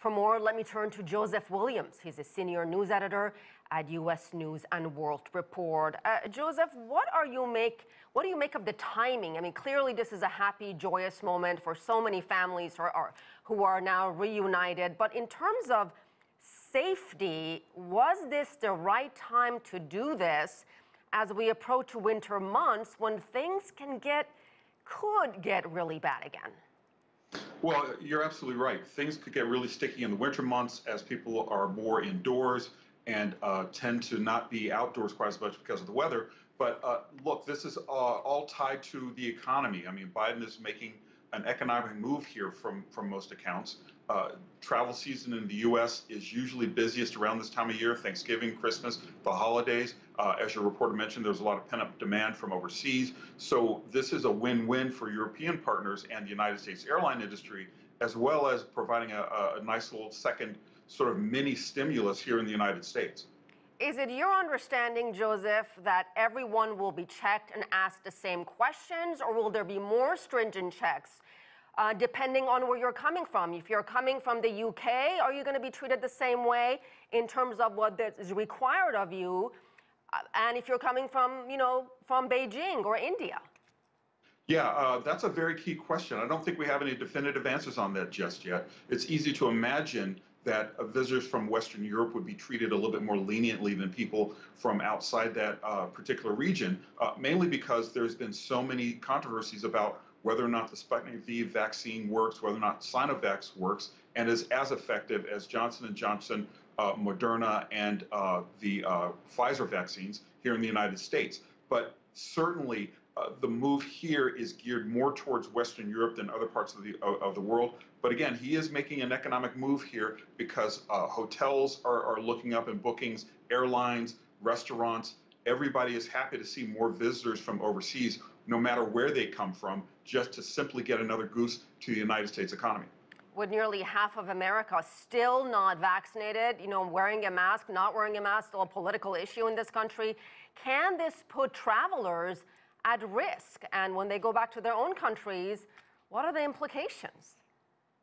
For more, let me turn to Joseph Williams. He's a senior news editor at U.S. News and World Report. Joseph, what do you make of the timing? I mean, clearly this is a happy, joyous moment for so many families who are now reunited. But in terms of safety, was this the right time to do this as we approach winter months when things could get really bad again? Well, you're absolutely right. Things could get really sticky in the winter months as people are more indoors and tend to not be outdoors quite as much because of the weather. But look, this is all tied to the economy. I mean, Biden is making an economic move here from most accounts. Travel season in the U.S. is usually busiest around this time of year, Thanksgiving, Christmas, the holidays. As your reporter mentioned, there's a lot of pent-up demand from overseas. So this is a win-win for European partners and the United States airline industry, as well as providing a nice little second sort of mini stimulus here in the United States. Is it your understanding, Joseph, that everyone will be checked and asked the same questions, or will there be more stringent checks depending on where you're coming from? If you're coming from the UK, are you going to be treated the same way in terms of what is required of you? And if you're coming from, from Beijing or India? Yeah, that's a very key question. I don't think we have any definitive answers on that just yet. It's easy to imagine that visitors from Western Europe would be treated a little bit more leniently than people from outside that particular region, mainly because there's been so many controversies about whether or not the Sputnik V vaccine works, whether or not Sinovac works, and is as effective as Johnson & Johnson, Moderna, and the Pfizer vaccines here in the United States. But certainly, the move here is geared more towards Western Europe than other parts of the world. But again, he is making an economic move here because hotels are looking up in bookings, airlines, restaurants. Everybody is happy to see more visitors from overseas, no matter where they come from, just to simply get another goose to the United States economy. With nearly half of America still not vaccinated, wearing a mask, not wearing a mask, still a political issue in this country, can this put travelers at risk? And when they go back to their own countries, what are the implications?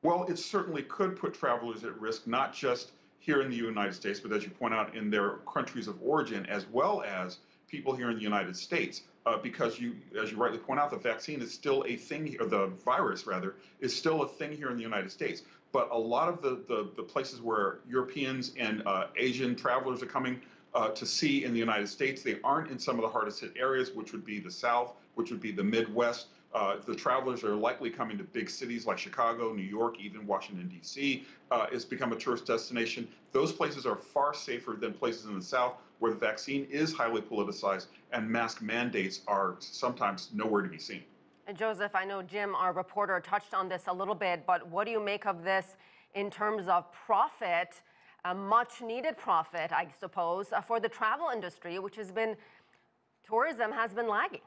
Well, it certainly could put travelers at risk, not just here in the United States, but as you point out, in their countries of origin, as well as people here in the United States, because as you rightly point out, the vaccine is still a thing, or the virus rather, is still a thing here in the United States. But a lot of the places where Europeans and Asian travelers are coming to see in the United States, they aren't in some of the hardest hit areas, which would be the South, which would be the Midwest. The travelers are likely coming to big cities like Chicago, New York, even Washington, D.C. It's become a tourist destination. Those places are far safer than places in the South where the vaccine is highly politicized and mask mandates are sometimes nowhere to be seen. And Joseph, I know Jim, our reporter, touched on this a little bit, but what do you make of this in terms of profit, a much needed profit, I suppose, for the travel industry, tourism has been lagging?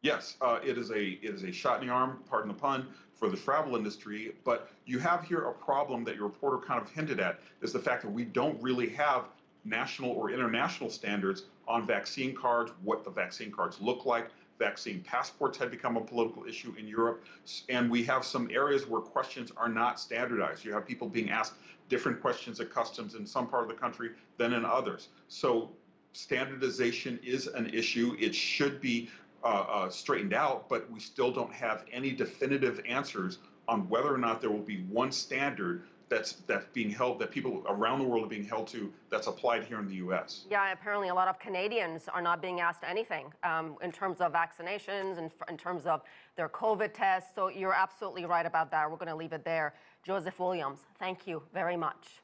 Yes, it is a shot in the arm, pardon the pun, for the travel industry. But you have here a problem that your reporter kind of hinted at, is the fact that we don't really have national or international standards on vaccine cards, what the vaccine cards look like. Vaccine passports had become a political issue in Europe. And we have some areas where questions are not standardized. You have people being asked different questions at customs in some part of the country than in others. So standardization is an issue. It should be straightened out, but we still don't have any definitive answers on whether or not there will be one standard that's being held, that people around the world are being held to, that's applied here in the U.S. Yeah, apparently a lot of Canadians are not being asked anything in terms of vaccinations and in terms of their COVID tests. So you're absolutely right about that. We're going to leave it there. Joseph Williams, thank you very much.